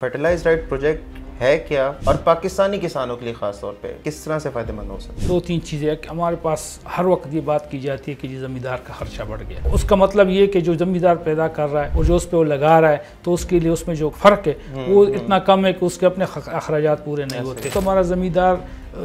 Fertilise right project ہے کیا اور پاکستانی کسانوں کے لیے خاص طور پہ کس طرح سے فائدہ مند ہو سکتا ہے؟ دو تین چیزیں کہ ہمارے پاس ہر وقت یہ بات کی جاتی ہے کہ یہ زمیندار کا خرچہ بڑھ گیا. اس کا مطلب یہ کہ جو زمیندار پیدا کر رہا ہے اور جو اس پہ وہ لگا رہا ہے تو اس کے لیے اس میں جو فرق ہے وہ اتنا کم ہے کہ اس کے اپنے اخراجات پورے نہیں ہوتے. تو ہمارا زمیندار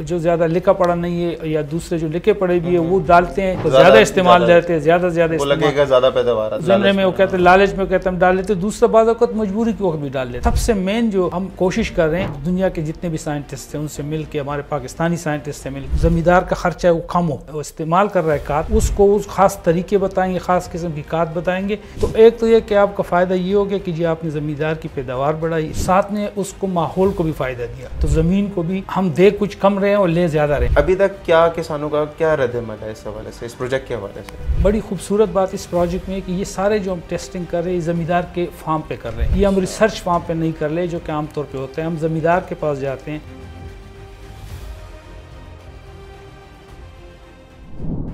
جو زیادہ لکھا پڑا نہیں ہے یا دوسرے جو لکھے پڑے بھی ہیں وہ ڈالتے ہیں تو زیادہ استعمال رہتے ہیں, زیادہ لگے گا زیادہ پیداوار زمرے میں وہ کہتے ہیں لالچ میں کہتے ہیں ہم ڈال لیتے. دوسرا بعض اوقات مجبوری کے وقت بھی ڈال لیتے. سب سے مین جو ہم کوشش کر رہے ہیں دنیا کے جتنے بھی سائنٹسٹ ہیں ان سے مل کے, ہمارے پاکستانی سائنٹسٹ سے مل کے زمیندار کا خرچہ وہ کم ہو. وہ استعمال کر رہا ہے کھاد, اس کو اس خاص طریقے بتائیں گے, خاص قسم کی کھاد بتائیں گے. تو ایک تو یہ کہ آپ کا فائدہ یہ ہوگا کہ جی آپ نے زمیندار کی پیداوار بڑھائی, ساتھ میں اس کو ماحول کو بھی فائدہ دیا. تو زمین کو بھی ہم دے کچھ کم رہے ہیں اور لے زیادہ. ابھی تک کیا کسانوں کا کیا رد عمل ہے اس حوالے سے, اس پروجیکٹ کے حوالے سے؟ بڑی خوبصورت بات اس پروجیکٹ میں ہے کہ یہ سارے جو ہم ٹیسٹنگ کر رہے ہیں زمیندار کے فارم پہ کر رہے ہیں. یہ ہم ریسرچ فارم پہ نہیں کر رہے جو کہ عام طور پہ ہوتا ہے. ہم زمیندار کے پاس جاتے ہیں.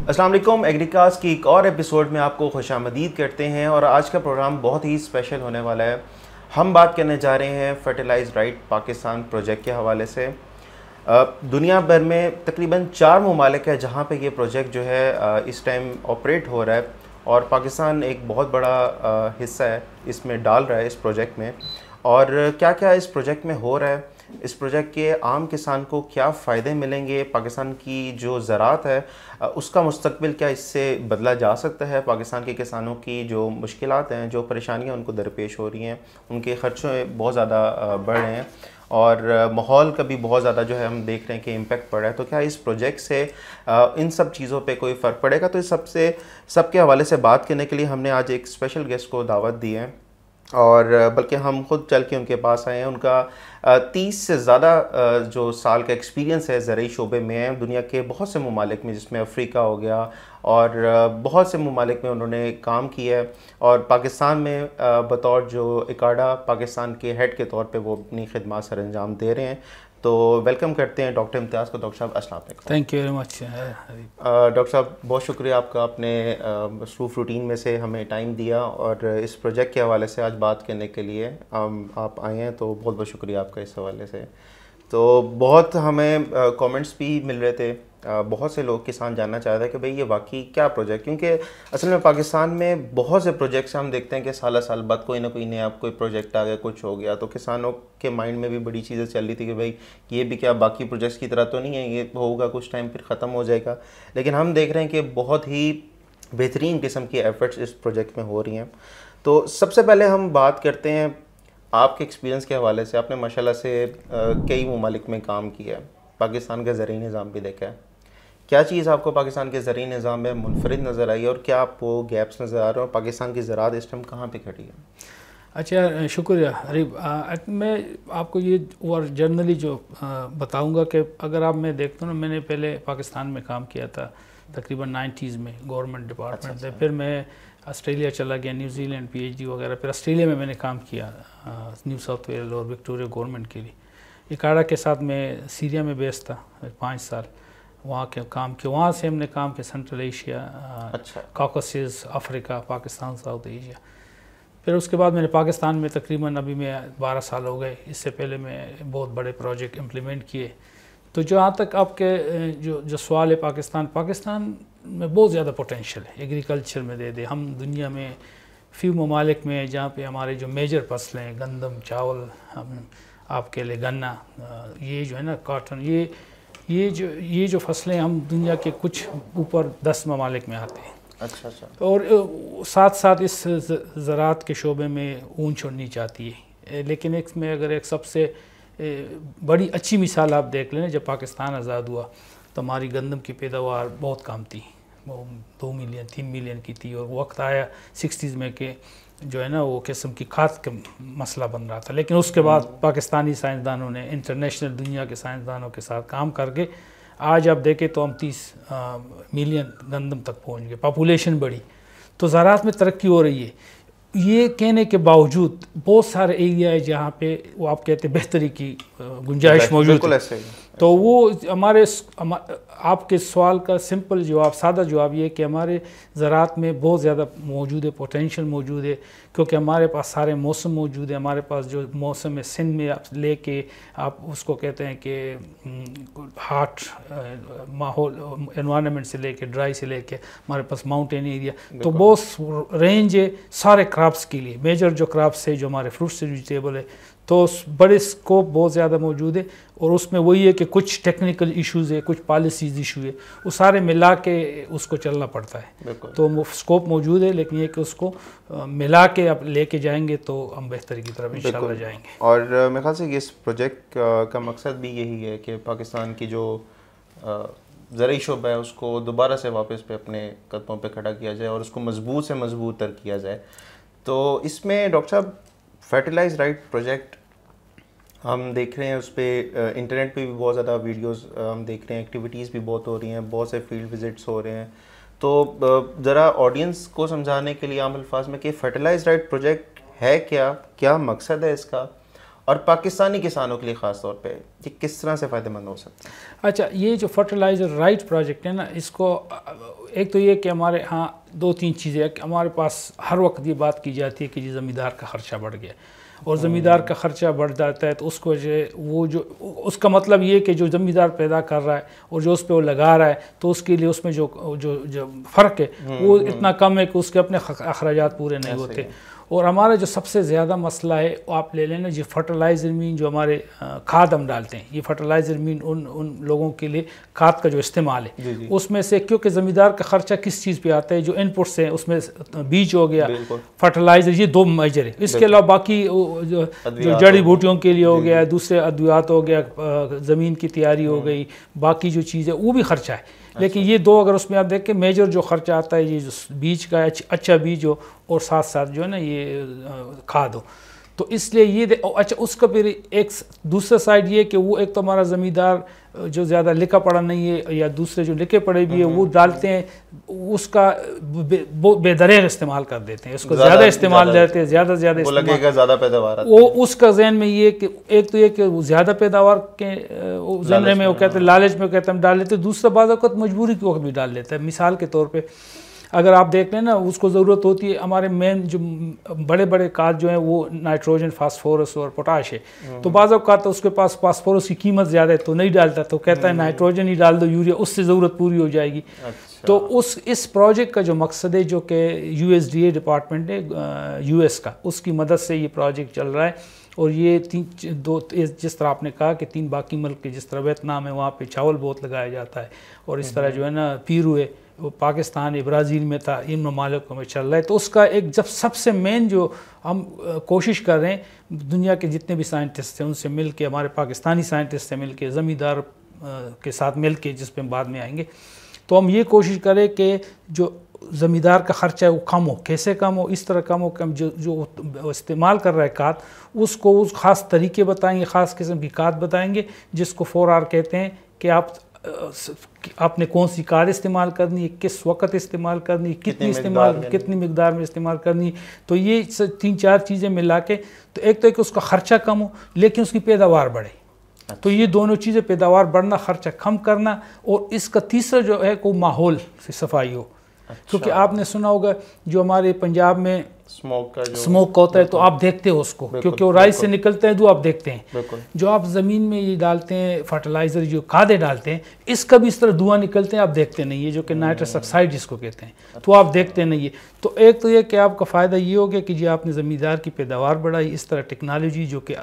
السلام علیکم, ایگریکاسٹ کی ایک اور ایپیسوڈ میں آپ کو خوش آمدید کرتے ہیں اور آج کا پروگرام بہت ہی اسپیشل ہونے والا ہے. ہم بات کرنے جا رہے ہیں فرٹیلائز رائٹ پاکستان پروجیکٹ کے حوالے سے. دنیا بھر میں تقریباً 4 ممالک ہے جہاں پہ یہ پروجیکٹ جو ہے اس ٹائم آپریٹ ہو رہا ہے اور پاکستان ایک بہت بڑا حصہ ہے اس میں ڈال رہا ہے اس پروجیکٹ میں. اور کیا کیا اس پروجیکٹ میں ہو رہا ہے, اس پروجیکٹ کے عام کسان کو کیا فائدے ملیں گے, پاکستان کی جو زراعت ہے اس کا مستقبل کیا اس سے بدلا جا سکتا ہے, پاکستان کے کسانوں کی جو مشکلات ہیں, جو پریشانیاں ان کو درپیش ہو رہی ہیں, ان کے خرچے بہت زیادہ بڑھ رہے ہیں اور ماحول کا بھی بہت زیادہ جو ہے ہم دیکھ رہے ہیں کہ امپیکٹ پڑ رہا ہے. تو کیا اس پروجیکٹ سے ان سب چیزوں پہ کوئی فرق پڑے گا؟ تو اس سب کے حوالے سے بات کرنے کے لیے ہم نے آج ایک اسپیشل گیسٹ کو دعوت دی ہے اور بلکہ ہم خود چل کے ان کے پاس آئے ہیں. ان کا 30 سے زیادہ جو سال کا ایکسپیرینس ہے زرعی شعبے میں ہے, دنیا کے بہت سے ممالک میں جس میں افریقہ ہو گیا اور بہت سے ممالک میں انہوں نے کام کیا ہے اور پاکستان میں بطور جو اکاڈا پاکستان کے ہیڈ کے طور پہ وہ اپنی خدمات سر انجام دے رہے ہیں. تو ویلکم کرتے ہیں ڈاکٹر امتیاز کو. ڈاکٹر صاحب السلام علیکم. Thank you very much. Doctor صاحب بہت شکریہ آپ کا, آپ نے مصروف روٹین میں سے ہمیں ٹائم دیا اور اس پروجیکٹ کے حوالے سے آج بات کرنے کے لیے آپ آئے ہیں, تو بہت بہت شکریہ آپ کا اس حوالے سے. تو بہت ہمیں کامنٹس بھی مل رہے تھے, بہت سے لوگ کسان جاننا چاہ رہے تھے کہ بھئی یہ واقعی کیا پروجیکٹ, کیونکہ اصل میں پاکستان میں بہت سے پروجیکٹس ہم دیکھتے ہیں کہ سالہ سال بعد کوئی نہ کوئی نیا کوئی پروجیکٹ آ گیا, کچھ ہو گیا. تو کسانوں کے مائنڈ میں بھی بڑی چیزیں چل رہی تھی کہ بھئی یہ بھی کیا باقی پروجیکٹس کی طرح تو نہیں ہے, یہ ہوگا کچھ ٹائم پھر ختم ہو جائے گا. لیکن ہم دیکھ رہے ہیں کہ بہت ہی بہترین قسم کی ایفرٹس اس پروجیکٹ میں ہو رہی ہیں. تو سب سے پہلے ہم بات کرتے ہیں آپ کے ایکسپیرینس کے حوالے سے. آپ نے ماشاءاللہ سے کئی ممالک میں کام کیا ہے, پاکستان کا زرعی نظام بھی دیکھا ہے. کیا چیز آپ کو پاکستان کے زرعی نظام میں منفرد نظر آئی اور کیا آپ کو گیپس نظر آ رہے ہیں, پاکستان کی زراعت اس ٹائم کہاں پہ کھڑی ہے؟ اچھا شکریہ حریب. میں آپ کو یہ اور جنرلی جو بتاؤں گا کہ اگر آپ میں دیکھتا ہوں نا, میں نے پہلے پاکستان میں کام کیا تھا تقریباً 90s میں گورنمنٹ ڈپارٹمنٹ سے. پھر میں آسٹریلیا چلا گیا, New Zealand P H وغیرہ. پھر آسٹریلیا میں نے کام کیا نیو ساؤتھ ویلز اور وکٹوریا گورنمنٹ کے لیے. اکاڈا کے ساتھ میں سیریا میں بیس تھا 5 سال, وہاں کے کام کیا. وہاں سے ہم نے کام کیا سینٹرل ایشیا, کاکسس, افریقہ, پاکستان, ساؤتھ ایشیا. پھر اس کے بعد میں نے پاکستان میں تقریباً ابھی میں 12 سال ہو گئے. اس سے پہلے میں بہت بڑے پروجیکٹ امپلیمنٹ کیے. تو جہاں تک آپ کے جو سوال ہے پاکستان میں بہت زیادہ پوٹینشیل ہے ایگریکلچر میں. دے ہم دنیا میں فیو ممالک میں جہاں پہ ہمارے جو میجر فصلیں ہیں گندم, چاول, آپ کے لیے گنا, یہ جو ہے نا کاٹن, یہ جو فصلیں ہم دنیا کے کچھ اوپر 10 ممالک میں آتے ہیں. اچھا. اور ساتھ ساتھ اس زراعت کے شعبے میں اون چھوڑنی چاہتی ہے. لیکن ایک میں اگر ایک سب سے بڑی اچھی مثال آپ دیکھ لیں, جب پاکستان آزاد ہوا تو ہماری گندم کی پیداوار بہت کم تھی, وہ 2 ملین 3 ملین کی تھی. اور وقت آیا 60s میں کہ جو ہے نا وہ قسم کی کھاد کا مسئلہ بن رہا تھا. لیکن اس کے بعد پاکستانی سائنسدانوں نے انٹرنیشنل دنیا کے سائنسدانوں کے ساتھ کام کر کے آج آپ دیکھیں تو ہم 30 ملین گندم تک پہنچ گئے, پاپولیشن بڑھی, تو زراعت میں ترقی ہو رہی ہے. یہ کہنے کے باوجود بہت سارے ایریا ہے جہاں پہ وہ آپ کہتے ہیں بہتری کی گنجائش موجود ہے. تو وہ ہمارے آپ کے سوال کا سمپل جواب، سادہ جواب یہ ہے کہ ہمارے زراعت میں بہت زیادہ موجود ہے، پوٹینشیل موجود ہے، کیونکہ ہمارے پاس سارے موسم موجود ہیں. ہمارے پاس جو موسم ہے سندھ میں لے کے آپ اس کو کہتے ہیں کہ ہاٹ ماحول انوائرمنٹ سے لے کے ڈرائی سے لے کے ہمارے پاس ماؤنٹین ایریا، تو بہت رینج ہے سارے کراپس کے لیے. میجر جو کراپس ہے جو ہمارے فروٹس سے ویجیٹیبل ہے، تو بڑے اسکوپ بہت زیادہ موجود ہے. اور اس میں وہی ہے کہ کچھ ٹیکنیکل ایشوز ہے، کچھ پالیسیز ایشو ہے، وہ سارے ملا کے اس کو چلنا پڑتا ہے. تو اسکوپ موجود ہے، لیکن یہ کہ اس کو ملا کے اب لے کے جائیں گے تو ہم بہتری کی طرف انشاءاللہ جائیں گے. اور میرے خیال سے اس پروجیکٹ کا مقصد بھی یہی ہے کہ پاکستان کی جو زرعی شعبہ ہے اس کو دوبارہ سے واپس پہ اپنے قدموں پہ کھڑا کیا جائے اور اس کو مضبوط سے مضبوط تر کیا جائے. تو اس میں ڈاکٹر صاحب فرٹیلائز رائٹ پروجیکٹ ہم دیکھ رہے ہیں، اس پہ انٹرنیٹ پہ بھی بہت زیادہ ویڈیوز ہم دیکھ رہے ہیں، ایکٹیویٹیز بھی بہت ہو رہی ہیں، بہت سے فیلڈ وزٹس ہو رہے ہیں. تو ذرا آڈینس کو سمجھانے کے لیے عام الفاظ میں کہ فرٹیلائز رائٹ پروجیکٹ ہے کیا مقصد ہے اس کا، اور پاکستانی کسانوں کے لیے خاص طور پہ یہ کس طرح سے فائدہ مند ہو سکتا ہے؟ اچھا، یہ جو فرٹیلائزر رائٹ پروجیکٹ ہے نا، اس کو ایک تو یہ کہ ہمارے ہاں دو تین چیزیں ہیں کہ ہمارے پاس ہر وقت یہ بات کی جاتی ہے کہ جی زمیندار کا خرچہ بڑھ گیا، اور زمیندار کا خرچہ بڑھ جاتا ہے تو اس کو وہ جو اس کا مطلب یہ کہ جو زمیندار پیدا کر رہا ہے اور جو اس پہ وہ لگا رہا ہے تو اس کے لیے اس میں جو فرق ہے وہ اتنا کم ہے کہ اس کے اپنے اخراجات پورے نہیں ہوتے. اور ہمارا جو سب سے زیادہ مسئلہ ہے وہ آپ لے لینا جو فرٹیلائزر مین جو ہمارے کھاد ہم ڈالتے ہیں، یہ فرٹیلائزر مین ان لوگوں کے لیے کھاد کا جو استعمال ہے اس میں سے، کیونکہ زمیندار کا خرچہ کس چیز پہ آتا ہے، جو ان پٹس ہیں اس میں بیج ہو گیا، فرٹیلائزر، یہ دو میجر ہے. اس کے علاوہ باقی جو جڑی بوٹیوں کے لیے ہو گیا، دوسرے ادویات ہو گیا، زمین کی تیاری ہو گئی، باقی جو چیز ہے وہ بھی خرچہ ہے. لیکن یہ دو اگر اس میں آپ دیکھیں میجر جو خرچہ آتا ہے یہ جو بیج کا اچھا بیج ہو اور ساتھ ساتھ جو ہے نا یہ کھاد ہو. تو اس لیے یہ اچھا اس کا پھر ایک دوسرا سائڈ یہ کہ وہ ایک تو ہمارا زمیندار جو زیادہ لکھا پڑھا نہیں ہے یا دوسرے جو لکھے پڑھے بھی ہیں وہ ڈالتے ہیں، اس کا بے دریغ استعمال کر دیتے ہیں، اس کو زیادہ استعمال دیتے ہیں، زیادہ استعمال، زیادہ پیداوار وہ اس کا ذہن میں یہ کہ ایک تو یہ کہ وہ زیادہ پیداوار کے ذمرے میں وہ کہتے ہیں، لالچ میں کہتے ہیں ہم ڈال لیتے ہیں، دوسرا بعض اوقات مجبوری کے وقت بھی ڈال لیتا ہے. مثال کے طور پہ اگر آپ دیکھ لیں نا اس کو ضرورت ہوتی ہے، ہمارے مین جو بڑے بڑے کھاد جو ہیں وہ نائٹروجن، فاسفورس اور پوٹاش ہے، تو بعض اوقات اس کے پاس فاسفورس کی قیمت زیادہ ہے تو نہیں ڈالتا، تو کہتا ہے نائٹروجن ہی ڈال دو، یوریا، اس سے ضرورت پوری ہو جائے گی. تو اس پروجیکٹ کا جو مقصد ہے جو کہ USDA ڈپارٹمنٹ ہے US کا، اس کی مدد سے یہ پروجیکٹ چل رہا ہے. اور یہ جس طرح آپ نے کہا کہ 3 باقی ملک کے جس طرح ویتنام ہے وہاں پہ چاول بہت لگایا جاتا ہے، اور اس طرح جو ہے نا پیرو ہے، وہ پاکستان ہے، برازیل میں تھا، ان ممالکوں میں چل رہا ہے. تو اس کا ایک جب سب سے مین جو ہم کوشش کر رہے ہیں دنیا کے جتنے بھی سائنٹسٹ ہیں ان سے مل کے، ہمارے پاکستانی سائنٹسٹ سے مل کے، زمیندار کے ساتھ مل کے، جس پہ ہم بعد میں آئیں گے، تو ہم یہ کوشش کریں کہ جو زمیندار کا خرچہ ہے وہ کم ہو. کیسے کم ہو؟ اس طرح کم ہو کہ ہم جو استعمال کر رہا ہے کھاد اس کو اس خاص طریقے بتائیں گے، خاص قسم کی کھاد بتائیں گے جس کو 4R کہتے ہیں کہ آپ نے کون سی کھاد استعمال کرنی ہے، کس وقت استعمال کرنی ہے، کتنی مقدار میں استعمال کرنی ہے. تو یہ 3-4 چیزیں ملا کے، تو ایک تو اس کا خرچہ کم ہو لیکن اس کی پیداوار بڑھے. تو یہ دونوں چیزیں، پیداوار بڑھنا، خرچہ کم کرنا، اور اس کا تیسرا جو ہے وہ ماحول سے صفائی ہو. کیونکہ آپ نے سنا ہوگا جو ہمارے پنجاب میں اسموک ہوتا ہے تو آپ دیکھتے ہو اس کو، کیونکہ وہ رائس سے نکلتا ہے تو آپ دیکھتے ہیں. جو آپ زمین میں یہ ڈالتے ہیں فرٹیلائزر، جو کھادیں ڈالتے ہیں، اس کا بھی اس طرح دھواں نکلتے ہیں، آپ دیکھتے نہیں ہے، جو کہ نائٹرس آکسائڈ جس کو کہتے ہیں، تو آپ دیکھتے نہیں ہے. تو ایک تو یہ کہ آپ کا فائدہ یہ ہو گیا کہ جی آپ نے زمیندار کی پیداوار بڑھائی، اس طرح ٹیکنالوجی جو کہ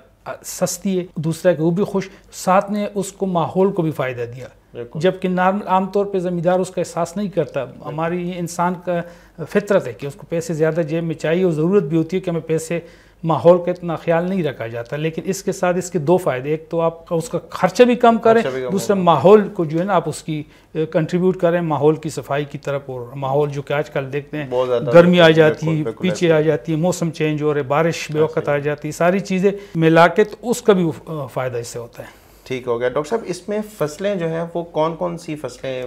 سستی ہے، دوسرا کہ وہ بھی خوش، ساتھ میں اس کو ماحول کو بھی فائدہ دیا. جبکہ نارمل عام طور پہ زمیندار اس کا احساس نہیں کرتا. ہماری یہ انسان کا فطرت ہے کہ اس کو پیسے زیادہ جیب میں چاہیے، اور ضرورت بھی ہوتی ہے کہ ہمیں پیسے، ماحول کا اتنا خیال نہیں رکھا جاتا. لیکن اس کے ساتھ اس کے 2 فائدے، ایک تو آپ اس کا خرچہ بھی کم کریں، دوسرا ماحول کو جو ہے نا آپ اس کی کنٹریبیوٹ کریں ماحول کی صفائی کی طرف. اور ماحول جو کہ آج کل دیکھتے ہیں گرمی آ جاتی ہے، پیچھے آ جاتی ہے، موسم چینج ہو رہے، بارش بے وقت آ جاتی ہے، ساری چیزیں ملا کے تو اس کا بھی فائدہ اس سے ہوتا ہے. ٹھیک ہو گیا. ڈاکٹر صاحب اس میں فصلیں جو ہیں وہ کون سی فصلیں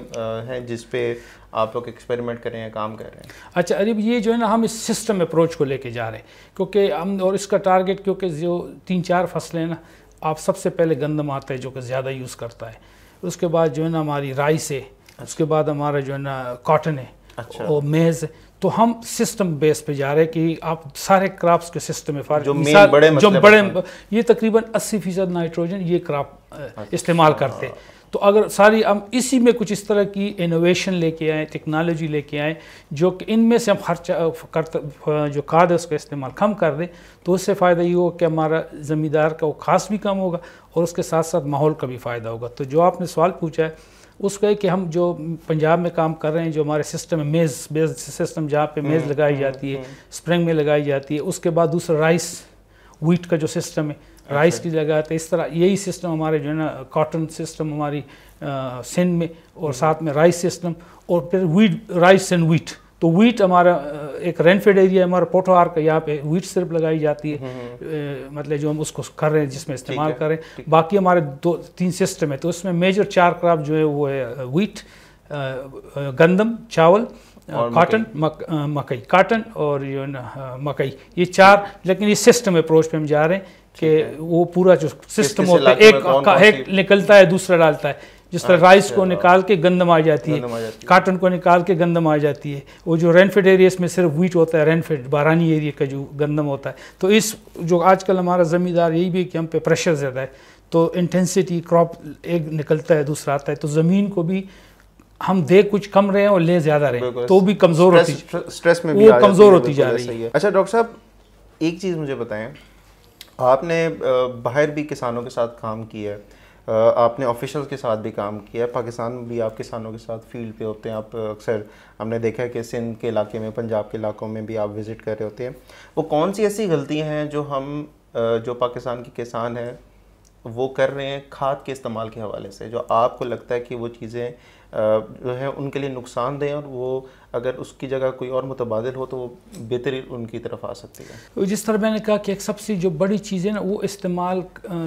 ہیں جس پہ آپ لوگ ایکسپیریمنٹ کر رہے ہیں، کام کر رہے ہیں؟ اچھا عریب، یہ جو ہے نا ہم اس سسٹم اپروچ کو لے کے جا رہے ہیں، کیونکہ ہم، اور اس کا ٹارگیٹ، کیونکہ جو 3-4 فصلیں ہیں نا آپ سب سے پہلے گندم آتا ہے جو کہ زیادہ یوز کرتا ہے، اس کے بعد جو ہے نا ہماری رائس ہے، اس کے بعد ہمارا جو ہے نا کاٹن ہے اور میز ہے. تو ہم سسٹم بیس پہ جا رہے ہیں کہ آپ سارے کراپس کے سسٹم میں جو بڑے یہ تقریباً 80% نائٹروجن یہ کراپ استعمال کرتے. تو اگر ساری ہم اسی میں کچھ اس طرح کی انوویشن لے کے آئیں، ٹیکنالوجی لے کے آئیں جو کہ ان میں سے ہم خرچہ جو کھاد ہے اس کا استعمال کم کر دیں، تو اس سے فائدہ یہ ہوگا کہ ہمارا زمیندار کا وہ کھاس بھی کم ہوگا اور اس کے ساتھ ساتھ ماحول کا بھی فائدہ ہوگا. تو جو آپ نے سوال پوچھا ہے اس کا ہے کہ ہم جو پنجاب میں کام کر رہے ہیں، جو ہمارے سسٹم ہے میز سسٹم جہاں پہ میز لگائی جاتی ہے، اسپرنگ میں لگائی جاتی ہے، اس کے بعد دوسرا رائس ویٹ کا جو سسٹم ہے رائس کی لگاتے ہیں، اس طرح یہی سسٹم ہمارے جو ہے نا کاٹن سسٹم ہماری سندھ میں، اور ساتھ میں رائس سسٹم، اور پھر ویٹ رائس اینڈ ویٹ. تو ویٹ ہمارا ایک رینفیڈ ایریا ہے ہمارا پوٹھوہار کا، یہاں پہ ویٹ صرف لگائی جاتی ہے، مطلب جو ہم اس کو کر رہے ہیں جس میں استعمال کر رہے ہیں. باقی ہمارے 2-3 سسٹم ہے، تو اس میں میجر 4 کراپ جو ہے وہ ہے ویٹ، گندم، چاول، کاٹن، مکئی، کاٹن اور جو ہے نا مکئی، یہ 4. لیکن یہ سسٹم اپروچ پہ ہم جا رہے ہیں کہ وہ پورا جو سسٹم ہوتا ہے ایک نکلتا ہے دوسرا ڈالتا ہے. جس طرح رائس کو نکال کے گندم آ جاتی ہے، کاٹن کو نکال کے گندم آ جاتی ہے. وہ جو رینفیڈ ایریا اس میں صرف ویٹ ہوتا ہے، رینفیڈ بارانی ایریا کا جو گندم ہوتا ہے. تو اس جو آج کل ہمارا زمیندار یہی بھی کہ ہم پہ پریشر زیادہ ہے، تو انٹینسٹی کراپ ایک نکلتا ہے دوسرا آتا ہے، تو زمین کو بھی ہم دے کچھ کم رہے ہیں اور لے زیادہ رہے ہیں تو بھی کمزور ہوتی جا رہی ہے. اچھا ڈاکٹر صاحب ایک چیز مجھے بتائیں، آپ نے باہر بھی کسانوں کے ساتھ کام کیا ہے، آپ نے آفیشل کے ساتھ بھی کام کیا ہے، پاکستان میں بھی آپ کسانوں کے ساتھ فیلڈ پہ ہوتے ہیں، آپ اکثر ہم نے دیکھا ہے کہ سندھ کے علاقے میں، پنجاب کے علاقوں میں بھی آپ وزٹ کر رہے ہوتے ہیں. وہ کون سی ایسی غلطیاں ہیں جو پاکستان کے کسان ہیں وہ کر رہے ہیں کھاد کے استعمال کے حوالے سے، جو آپ کو لگتا ہے کہ وہ چیزیں جو ہے ان کے لیے نقصان دیں، اور وہ اگر اس کی جگہ کوئی اور متبادل ہو تو وہ بہتری ان کی طرف آ سکتی ہے؟ جس طرح میں نے کہا کہ ایک سب سے جو بڑی چیز ہے نا، وہ استعمال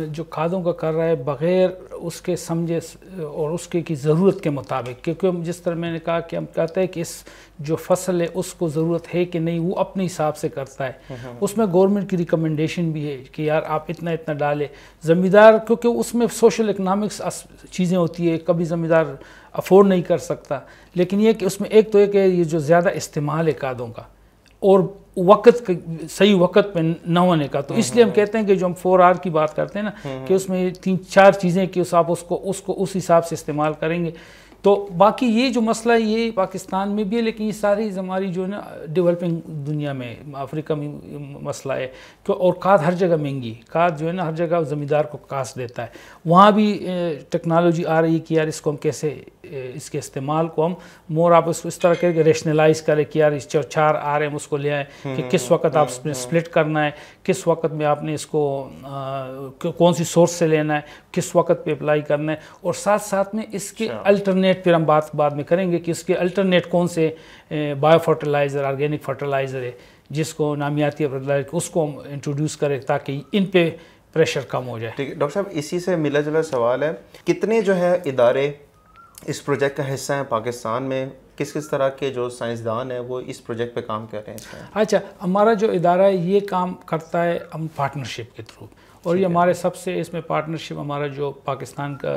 جو کھادوں کا کر رہا ہے بغیر اس کے سمجھے اور اس کی ضرورت کے مطابق. کیونکہ جس طرح میں نے کہا کہ ہم کہتے ہیں کہ اس جو فصل ہے اس کو ضرورت ہے کہ نہیں، وہ اپنے حساب سے کرتا ہے. اس میں گورنمنٹ کی ریکمنڈیشن بھی ہے کہ یار آپ اتنا اتنا ڈالے. زمیندار کیونکہ اس میں سوشل اکنامکس چیزیں ہوتی ہے، کبھی زمیندار افورڈ نہیں کر سکتا. لیکن یہ کہ اس میں ایک تو ایک ہے یہ جو زیادہ استعمال ہے کھادوں کا، اور وقت صحیح وقت پہ نہ ہونے کا. تو اس لیے ہم کہتے ہیں کہ جو ہم 4R کی بات کرتے ہیں نا، کہ اس میں 3-4 چیزیں کہ آپ اس کو اس حساب سے استعمال کریں گے. تو باقی یہ جو مسئلہ ہے یہ پاکستان میں بھی ہے، لیکن یہ ساری ہماری جو ہے نا ڈیولپنگ دنیا میں، افریقہ میں مسئلہ ہے. اور کھاد ہر جگہ مہنگی، کھاد جو ہے نا ہر جگہ زمیندار کو کاسٹ دیتا ہے. وہاں بھی ٹیکنالوجی آ رہی ہے کہ یار اس کو ہم کیسے اس کے استعمال کو ہم مور آپ اس طرح کے ریشنلائز کریں کہ یار اس 4 آ رہے ہیں اس کو لے آئیں کہ کس وقت آپ اس میں سپلٹ کرنا ہے، کس وقت میں آپ نے اس کو کون سی سورس سے لینا ہے، کس وقت پہ اپلائی کرنا ہے. اور ساتھ ساتھ میں اس کے الٹرنیٹ پھر ہم بعد میں کریں گے کہ اس کے الٹرنیٹ کون سے بایو فرٹیلائزر، آرگینک فرٹیلائزر ہے جس کو نامیاتی فرٹیلائزر، اس کو ہم انٹروڈیوس کریں تاکہ ان پہ پریشر کم ہو جائے. ٹھیک ہے ڈاکٹر صاحب، اسی سے ملا جلا سوال ہے، کتنے جو ہے ادارے اس پروجیکٹ کا حصہ ہیں پاکستان میں؟ کس طرح کے جو سائنسدان ہیں وہ اس پروجیکٹ پہ کام کر رہے ہیں؟ اچھا، ہمارا جو ادارہ ہے یہ کام کرتا ہے ہم پارٹنرشپ کے تھرو، اور یہ ہمارے سب سے اس میں پارٹنرشپ ہمارا جو پاکستان کا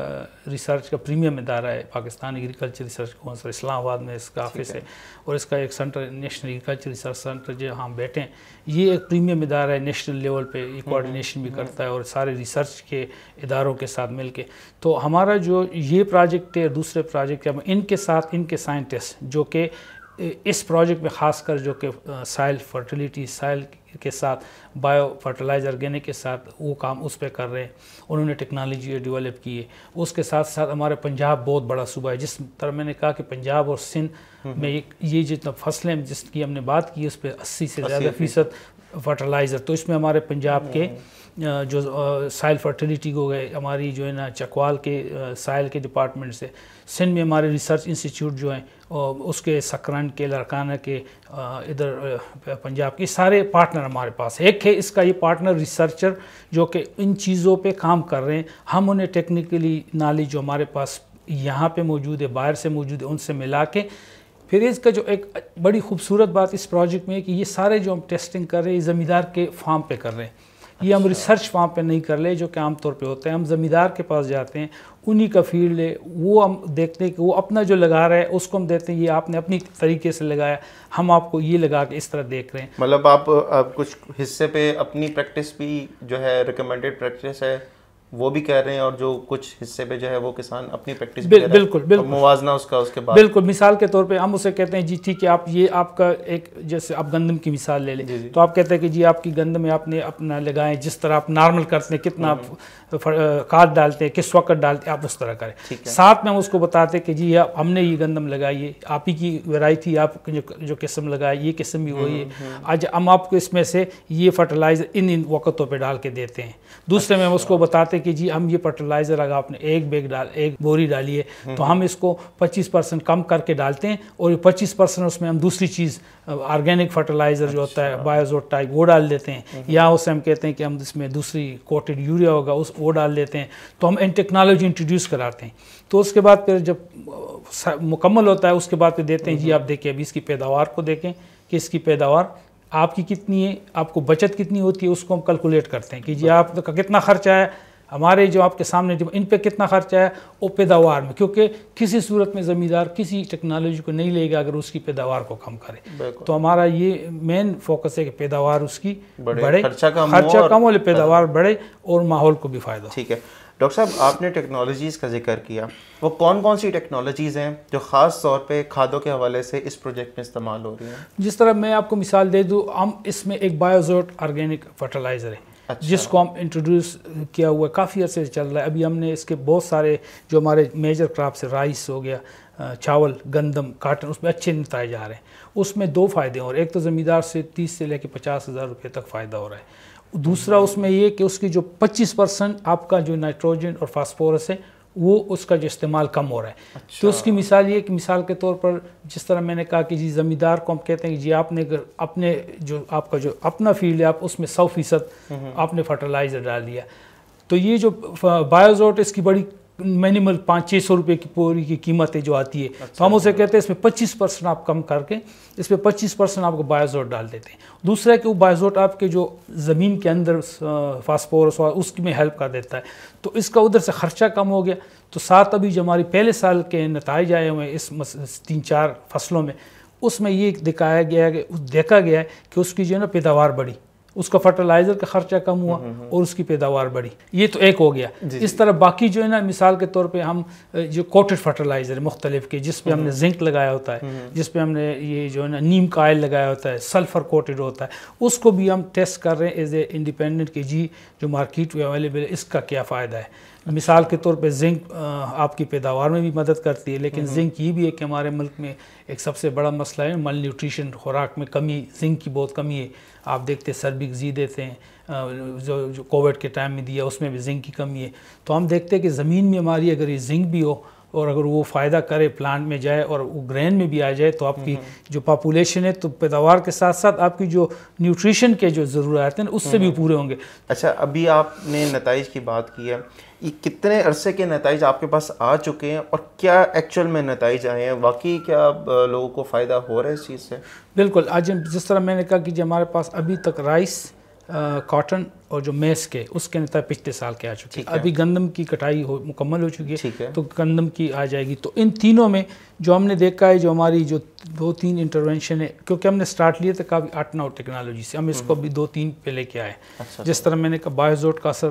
ریسرچ کا پریمیم ادارہ ہے، پاکستان ایگریکلچر ریسرچ کونسل، اسلام آباد میں اس کا آفس ہے، اور اس کا ایک centre national agriculture research centre جہاں ہم بیٹھے ہیں، یہ ایک پریمیم ادارہ ہے، نیشنل لیول پہ یہ کوآرڈینیشن بھی کرتا ہے اور سارے ریسرچ کے اداروں کے ساتھ مل کے. تو ہمارا جو یہ پروجیکٹ ہے، دوسرے پروجیکٹ ہے، ان کے ساتھ ان کے سائنٹسٹ جو کہ اس پروجیکٹ میں خاص کر جو کہ سائل فرٹیلیٹی، سائل کے ساتھ بایو فرٹیلائزر آرگینک کے ساتھ وہ کام اس پہ کر رہے ہیں، انہوں نے ٹیکنالوجی ڈیولپ کی ہے. اس کے ساتھ ساتھ ہمارے پنجاب بہت بڑا صوبہ ہے، جس طرح میں نے کہا کہ پنجاب اور سندھ میں یہ جتنا فصلیں جس کی ہم نے بات کی اس پہ 80 سے زیادہ فیصد فرٹیلائزر. تو اس میں ہمارے پنجاب کے جو سائل فرٹیلیٹی کو گئے، ہماری جو ہے نا چکوال کے سائل کے ڈپارٹمنٹ سے، سندھ میں ہمارے ریسرچ انسٹیٹیوٹ جو ہیں اس کے سکرن کے، لڑکانہ کے، ادھر پنجاب کے سارے پارٹنر ہمارے پاس. ایک ہے اس کا یہ پارٹنر ریسرچر جو کہ ان چیزوں پہ کام کر رہے ہیں، ہم انہیں ٹیکنیکلی نالج جو ہمارے پاس یہاں پہ موجود ہے، باہر سے موجود ہے، ان سے ملا کے پھر اس کا جو ایک بڑی خوبصورت بات اس پروجیکٹ میں ہے کہ یہ سارے جو ہم ٹیسٹنگ کر رہے ہیں زمیندار کے فارم پہ کر رہے ہیں. یہ ہم ریسرچ وہاں پہ نہیں کر لے جو کہ عام طور پہ ہوتا ہے. ہم زمیندار کے پاس جاتے ہیں, انہی کا فیلڈ ہے, وہ ہم دیکھتے ہیں کہ وہ اپنا جو لگا رہا ہے اس کو ہم دیتے ہیں یہ آپ نے اپنی طریقے سے لگایا, ہم آپ کو یہ لگا کے اس طرح دیکھ رہے ہیں. مطلب آپ کچھ حصے پہ اپنی پریکٹس بھی جو ہے ریکمینڈیڈ پریکٹس ہے وہ بھی کہہ رہے ہیں, اور جو کچھ حصے پہ جو ہے وہ کسان اپنی پریکٹس بھی بالکل موازنہ اس کے بعد بالکل. مثال کے طور پہ ہم اسے کہتے ہیں جی ٹھیک ہے آپ یہ آپ کا ایک جیسے آپ گندم کی مثال لے لیں, تو آپ کہتے ہیں کہ جی آپ کی گندم میں آپ نے اپنا لگائیں جس طرح آپ نارمل کرتے ہیں, کتنا آپ کھاد ڈالتے ہیں, کس وقت ڈالتے ہیں, آپ اس طرح کریں. ساتھ میں ہم اس کو بتاتے ہیں کہ جی ہم نے یہ گندم لگائی ہے, آپ ہی کی ویرائٹی, آپ جو قسم لگائی یہ قسم بھی وہی ہے, آج ہم آپ کو اس میں سے یہ فرٹیلائزر ان وقتوں پہ ڈال کے دیتے ہیں. دوسرے میں ہم اس کو بتاتے کہ جی ہم یہ فرٹیلائزر اگر آپ نے ایک بوری ڈالی ہے تو ہم اس کو 25% کم کر کے ڈالتے ہیں, اور یہ 25% اس میں ہم دوسری چیز آرگینک فرٹیلائزر جو ہوتا ہے بایوزوٹ ٹائپ وہ ڈال دیتے ہیں, یا اسے ہم کہتے ہیں کہ ہم اس میں دوسری کوٹڈ یوریا ہوگا وہ ڈال دیتے ہیں. تو ہم ٹیکنالوجی انٹروڈیوس کراتے ہیں. تو اس کے بعد پھر جب مکمل ہوتا ہے اس کے بعد پھر دیتے ہیں جی آپ دیکھیں ابھی اس کی پیداوار کو دیکھیں کہ اس کی پیداوار آپ کی کتنی ہے, آپ کو بچت کتنی ہوتی ہے, اس کو ہم کیلکولیٹ کرتے ہیں کہ جی آپ کا کتنا خرچہ ہے, ہمارے جو آپ کے سامنے ان پہ کتنا خرچہ ہے وہ پیداوار میں, کیونکہ کسی صورت میں زمیندار کسی ٹیکنالوجی کو نہیں لے گا اگر اس کی پیداوار کو کم کرے. تو ہمارا یہ مین فوکس ہے کہ پیداوار اس کی بڑھے, خرچہ کم ہو, پیداوار بڑھے اور ماحول کو بھی فائدہ. ٹھیک ہے ڈاکٹر صاحب, آپ نے ٹیکنالوجیز کا ذکر کیا, وہ کون سی ٹیکنالوجیز ہیں جو خاص طور پہ کھادوں کے حوالے سے اس پروجیکٹ میں استعمال ہو رہی ہیں؟ جس طرح میں آپ کو مثال دے دوں, ہم اس میں ایک بایوزوٹ آرگینک فرٹیلائزر ہے جس کو ہم انٹروڈیوس کیا ہوا ہے, کافی عرصے سے چل رہا ہے. ابھی ہم نے اس کے بہت سارے جو ہمارے میجر کراپس رائس ہو گیا, چاول, گندم, کاٹن, اس میں اچھے نتائج آ رہے ہیں. اس میں دو فائدے ہو رہے ہیں, ایک تو زمیندار سے 30 سے لے کے 50,000 روپے تک فائدہ ہو رہا ہے. دوسرا اس میں یہ کہ اس کی جو 25% آپ کا جو نائٹروجن اور فاسفورس ہے وہ اس کا جو استعمال کم ہو رہا ہے. تو اس کی مثال یہ کہ مثال کے طور پر جس طرح میں نے کہا کہ جی زمیندار کو ہم کہتے ہیں کہ جی آپ نے اپنے جو آپ کا جو اپنا فیلڈ ہے آپ اس میں 100% آپ نے فرٹیلائزر ڈال دیا, تو یہ جو بایوزوٹ اس کی بڑی مینیمل 500-600 روپے کی پوری کی قیمت ہے جو آتی ہے, تو ہم اسے کہتے ہیں اس میں 25% آپ کم کر کے اس پہ 25% آپ کو بایوزوٹ ڈال دیتے ہیں. دوسرا ہے کہ وہ بایوزوٹ آپ کے جو زمین کے اندر فاسفورس اس میں ہیلپ کر دیتا ہے, تو اس کا ادھر سے خرچہ کم ہو گیا. تو ساتھ ابھی جو ہماری پہلے سال کے نتائج آئے ہوئے اس 3-4 فصلوں میں, اس میں یہ دیکھا گیا ہے کہ اس کی جو ہے نا پیداوار بڑھی, اس کا فرٹیلائزر کا خرچہ کم ہوا اور اس کی پیداوار بڑھی. یہ تو ایک ہو گیا. اس طرح باقی جو ہے نا مثال کے طور پہ ہم جو کوٹڈ فرٹیلائزر مختلف کے جس پہ ہم نے زنک لگایا ہوتا ہے, جس پہ ہم نے یہ جو ہے نا نیم کا آئل لگایا ہوتا ہے, سلفر کوٹڈ ہوتا ہے, اس کو بھی ہم ٹیسٹ کر رہے ہیں ایز اے انڈیپینڈنٹ کہ جی جو مارکیٹ میں اویلیبل ہے اس کا کیا فائدہ ہے. مثال کے طور پہ زنک آپ کی پیداوار میں بھی مدد کرتی ہے, لیکن زنک یہ بھی ہے کہ ہمارے ملک میں ایک سب سے بڑا مسئلہ ہے مال نیوٹریشن, خوراک میں کمی, زنک کی بہت کمی ہے. آپ دیکھتے ہیں سربک زی دیتے ہیں جو کووڈ کے ٹائم میں دیا, اس میں بھی زنک کی کمی ہے. تو ہم دیکھتے ہیں کہ زمین میں ہماری اگر یہ زنک بھی ہو اور اگر وہ فائدہ کرے پلانٹ میں جائے اور وہ گرین میں بھی آ جائے تو آپ کی جو پاپولیشن ہے تو پیداوار کے ساتھ ساتھ آپ کی جو نیوٹریشن کے جو ضرورت ہیں اس سے بھی پورے ہوں گے. اچھا, ابھی آپ نے نتائج کی بات کی ہے, یہ کتنے عرصے کے نتائج آپ کے پاس آ چکے ہیں اور کیا ایکچوئل میں نتائج آئے ہیں؟ واقعی کیا لوگوں کو فائدہ ہو رہا ہے اس چیز سے؟ بالکل. آج جس طرح میں نے کہا کہ جو ہمارے پاس ابھی تک رائس, کاٹن اور جو میس کے اس کے نتائج پچھلے سال کے آ چکے ہیں. ابھی گندم کی کٹائی مکمل ہو چکی ہے تو گندم کی آ جائے گی. تو ان تینوں میں جو ہم نے دیکھا ہے جو ہماری جو 2-3 انٹرونشن ہے, کیونکہ ہم نے سٹارٹ لیے تھے کافی 8-9 ٹیکنالوجی سے, ہم اس کو بھی 2-3 پہ لے کے آئے. جس طرح میں نے کہا بایوزوٹ کا اثر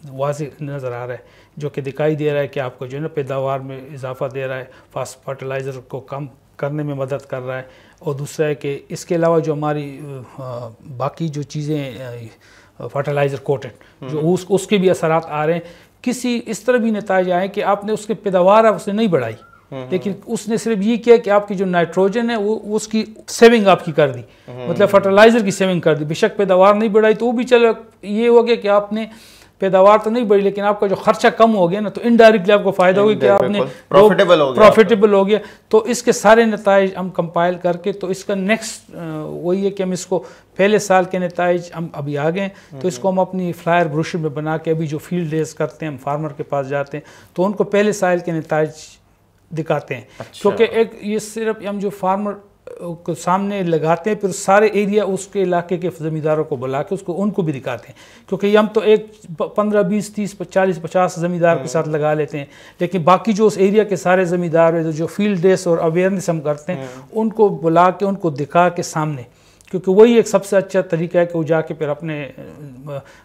واضح نظر آ رہا ہے جو کہ دکھائی دے رہا ہے کہ آپ کو جو ہے نا پیداوار میں اضافہ دے رہا ہے, فرٹیلائزر کو کم کرنے میں مدد کر رہا ہے. اور دوسرا ہے کہ اس کے علاوہ جو ہماری باقی جو چیزیں فرٹیلائزر کوٹڈ جو اس کے بھی اثرات آ رہے ہیں. کسی اس طرح بھی نتائج آئے کہ آپ نے اس کے پیداوار اس نے نہیں بڑھائی, لیکن اس نے صرف یہ کیا کہ آپ کی جو نائٹروجن ہے وہ اس کی سیونگ آپ کی کر دی, مطلب فرٹیلائزر کی سیونگ کر دی. بے شک پیداوار نہیں بڑھائی تو وہ بھی چلو یہ ہو گیا کہ آپ نے پیداوار تو نہیں بڑھی لیکن آپ کا جو خرچہ کم ہو گیا نا, تو انڈائریکٹلی آپ کو فائدہ ہو گیا کہ آپ نے پروفیٹیبل ہو گیا. تو اس کے سارے نتائج ہم کمپائل کر کے تو اس کا نیکسٹ وہی ہے کہ ہم اس کو پہلے سال کے نتائج ہم ابھی آ گئے, تو اس کو ہم اپنی فلائر بروشر میں بنا کے ابھی جو فیلڈ ڈیز کرتے ہیں ہم فارمر کے پاس جاتے ہیں تو ان کو پہلے سال کے نتائج دکھاتے ہیں. کیونکہ ایک یہ صرف ہم جو فارمر کو سامنے لگاتے ہیں، پھر سارے ایریا اس کے علاقے کے زمینداروں کو بلا کے ان کو بھی دکھاتے ہیں، کیونکہ یہ ہم تو ایک 15 20 30 40 50 زمیندار کے ساتھ لگا لیتے ہیں، لیکن باقی جو اس ایریا کے سارے زمیندار ہیں جو فیلڈ ڈیز اور اویئرنیس ہم کرتے ہیں ان کو بلا کے ان کو دکھا کے سامنے، کیونکہ وہی ایک سب سے اچھا طریقہ ہے کہ وہ جا کے پھر اپنے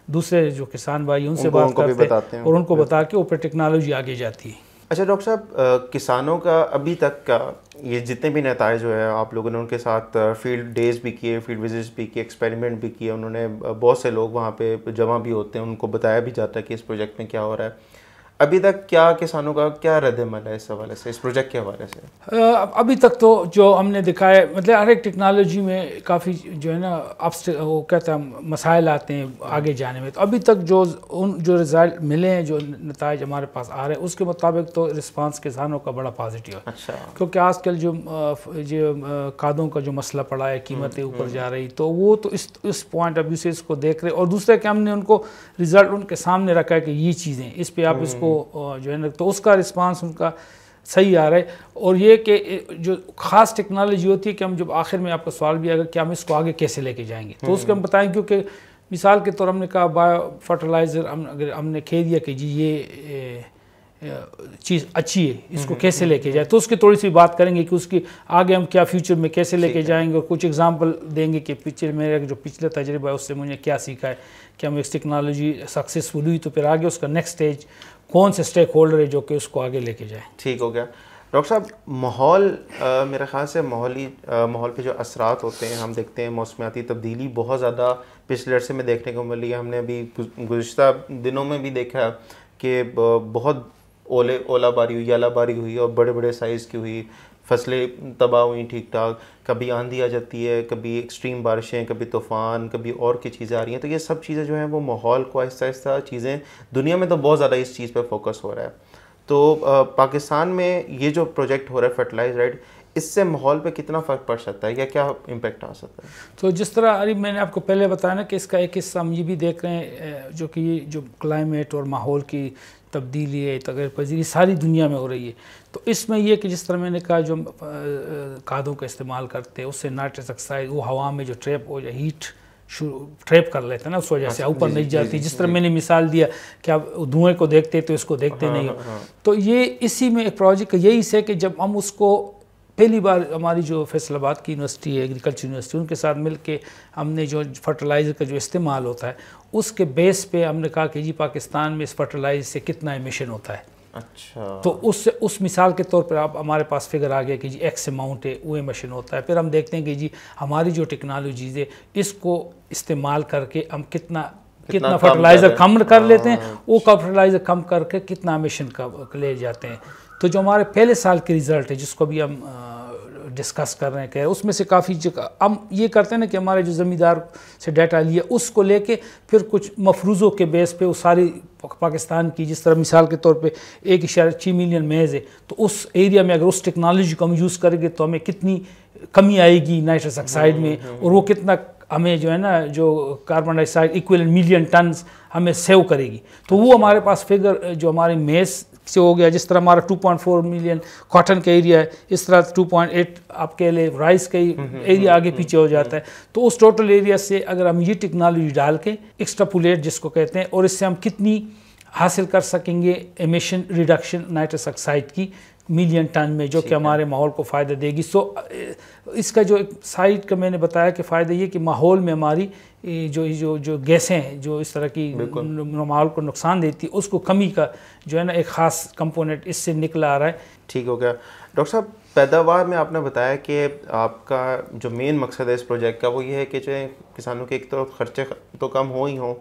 دوسرے جو کسان بھائی ان سے بات کرتے ہیں اور ان کو بتا کے اوپر ٹیکنالوجی آگے جاتی ہے۔ اچھا ڈاکٹر صاحب، کسانوں کا ابھی تک کا یہ جتنے بھی نتائج جو ہے آپ لوگوں نے ان کے ساتھ فیلڈ ڈیز بھی کیے، فیلڈ وزٹس بھی کیے، ایکسپیریمنٹ بھی کیے، انہوں نے بہت سے لوگ وہاں پہ جمع بھی ہوتے ہیں، ان کو بتایا بھی جاتا ہے کہ اس پروجیکٹ میں کیا ہو رہا ہے، ابھی تک کیا کسانوں کا کیا رد عمل ہے اس حوالے سے، اس پروجیکٹ کے حوالے سے؟ ابھی تک تو جو ہم نے دکھایا ہے، مطلب ہر ایک ٹیکنالوجی میں کافی جو ہے نا وہ کہتے ہیں مسائل آتے ہیں آگے جانے میں، تو ابھی تک جو رزلٹ ملے ہیں، جو نتائج ہمارے پاس آ رہے ہیں اس کے مطابق تو رسپانس کسانوں کا بڑا پازیٹیو ہے۔ اچھا، کیونکہ آج کل جو کھادوں کا جو مسئلہ پڑا ہے، قیمتیں اوپر جا رہی، تو وہ تو اس پوائنٹ آف ویو سے اس کو دیکھ رہے، اور دوسرے کہ ہم نے ان کو رزلٹ ان کے سامنے رکھا ہے کہ یہ چیزیں اس پہ آپ اس کو جو ہے نا، تو اس کا رسپانس ان کا صحیح آ رہا ہے۔ اور یہ کہ جو خاص ٹیکنالوجی ہوتی ہے کہ ہم جب آخر میں آپ کا سوال بھی آگا کہ ہم اس کو آگے کیسے لے کے جائیں گے، تو اس کو ہم بتائیں، کیونکہ مثال کے طور ہم نے کہا بایو فرٹیلائزر، اگر ہم نے کہہ دیا کہ جی یہ چیز اچھی ہے، اس کو کیسے لے کے جائیں، تو اس کی تھوڑی سی بات کریں گے کہ اس کی آگے ہم کیا فیوچر میں کیسے لے کے جائیں گے، اور کچھ ایگزامپل دیں گے کہ میرا جو پچھلا تجربہ ہے اس سے مجھے کیا سیکھا ہے کہ ہم اس ٹیکنالوجی سکسیسفل ہوئی تو پھر آگے اس کا نیکسٹ اسٹیج کون سے اسٹیک ہولڈر ہے جو کہ اس کو آگے لے کے جائیں۔ ٹھیک ہو گیا ڈاکٹر صاحب۔ ماحول، میرے خیال سے ماحول پہ جو اثرات ہوتے ہیں، ہم دیکھتے ہیں موسمیاتی تبدیلی بہت زیادہ پچھلے عرصے میں دیکھنے کو ملی ہے۔ ہم نے ابھی گزشتہ دنوں میں بھی دیکھا کہ بہت اولا باری ہوئی، یالا باری ہوئی اور بڑے بڑے سائز کی ہوئی، فصلیں تباہ ہوئیں ٹھیک ٹھاک، کبھی آندھی آ جاتی ہے، کبھی ایکسٹریم بارشیں، کبھی طوفان، کبھی اور کی چیزیں آ رہی ہیں، تو یہ سب چیزیں جو ہیں وہ ماحول کو آہستہ آہستہ چیزیں، دنیا میں تو بہت زیادہ اس چیز پہ فوکس ہو رہا ہے، تو پاکستان میں یہ جو پروجیکٹ ہو رہا ہے فرٹیلائز رائٹ، اس سے ماحول پہ کتنا فرق پڑ سکتا ہے یا کیا امپیکٹ آ سکتا ہے؟ تو جس طرح علی میں نے آپ کو پہلے بتایا نا کہ اس کا ایک حصہ ہم یہ بھی دیکھ رہے ہیں جو کہ یہ جو کلائمیٹ اور ماحول کی تبدیلی ہے، تغیر پذیری ساری دنیا میں ہو رہی ہے، تو اس میں یہ کہ جس طرح میں نے کہا جو کھادوں کا استعمال کرتے ہیں اس سے نائٹرس آکسائڈ وہ ہوا میں جو ٹریپ ہو جائے، ہیٹ ٹریپ کر لیتے ہیں نا، اس وجہ سے اوپر نہیں جاتی، جس طرح میں نے مثال دیا کہ آپ دھوئیں کو دیکھتے تو اس کو دیکھتے نہیں ہو، تو یہ اسی میں ایک پروجیکٹ کا یہی ہے کہ جب ہم اس کو پہلی بار ہماری جو فیصل آباد کی یونیورسٹی ہے، ایگریکلچر یونیورسٹی، ان کے ساتھ مل کے ہم نے جو فرٹیلائزر کا جو استعمال ہوتا ہے اس کے بیس پہ ہم نے کہا کہ جی پاکستان میں اس فرٹیلائزر سے کتنا ایمیشن ہوتا ہے۔ اچھا، تو اس مثال کے طور پر آپ ہمارے پاس فگر آ گیا کہ جی ایکس اماؤنٹ ہے، وہ ایمیشن ہوتا ہے، پھر ہم دیکھتے ہیں کہ جی ہماری جو ٹیکنالوجیز ہے اس کو استعمال کر کے ہم کتنا فرٹیلائزر کم کر لیتے ہیں، وہ فرٹیلائزر کم کر کے کتنا ایمیشن لے جاتے ہیں۔ تو جو ہمارے پہلے سال کے ریزلٹ ہے جس کو بھی ہم ڈسکس کر رہے ہیں کہ اس میں سے کافی ہم یہ کرتے ہیں نا کہ ہمارے جو زمیندار سے ڈیٹا لیا اس کو لے کے پھر کچھ مفروضوں کے بیس پہ وہ ساری پاکستان کی، جس طرح مثال کے طور پہ 1.6 ملین میز ہے، تو اس ایریا میں اگر اس ٹیکنالوجی کو ہم یوز کریں گے تو ہمیں کتنی کمی آئے گی نائٹرس آکسائڈ میں، اور وہ کتنا ہمیں جو ہے نا جو کاربن ڈائی آکسائڈ ایکویلنٹ ملین ٹنز ہمیں سیو کرے گی، تو وہ ہمارے پاس فگر جو ہمارے میز سے ہو گیا، جس طرح ہمارا 2.4 ملین کاٹن کا ایریا ہے، اس طرح 2.8 آپ کہہ لیں رائس کا ایریا آگے پیچھے ہو جاتا ہے، تو اس ٹوٹل ایریا سے اگر ہم یہ ٹیکنالوجی ڈال کے ایکسٹراپولیٹ جس کو کہتے ہیں، اور اس سے ہم کتنی حاصل کر سکیں گے ایمیشن ریڈکشن نائٹرس آکسائڈ کی ملین ٹن میں، جو کہ ہمارے ماحول کو فائدہ دے گی۔ سو اس کا جو ایک سائڈ کا میں نے بتایا کہ فائدہ یہ کہ ماحول میں ہماری جو گیسیں ہیں جو اس طرح کی ماحول کو نقصان دیتی ہے، اس کو کمی کا جو ہے نا ایک خاص کمپوننٹ اس سے نکلا آ رہا ہے۔ ٹھیک ہو گیا ڈاکٹر صاحب۔ پیداوار میں آپ نے بتایا کہ آپ کا جو مین مقصد ہے اس پروجیکٹ کا وہ یہ ہے کہ جو کسانوں کے ایک طرف خرچے تو کم ہو ہی ہوں،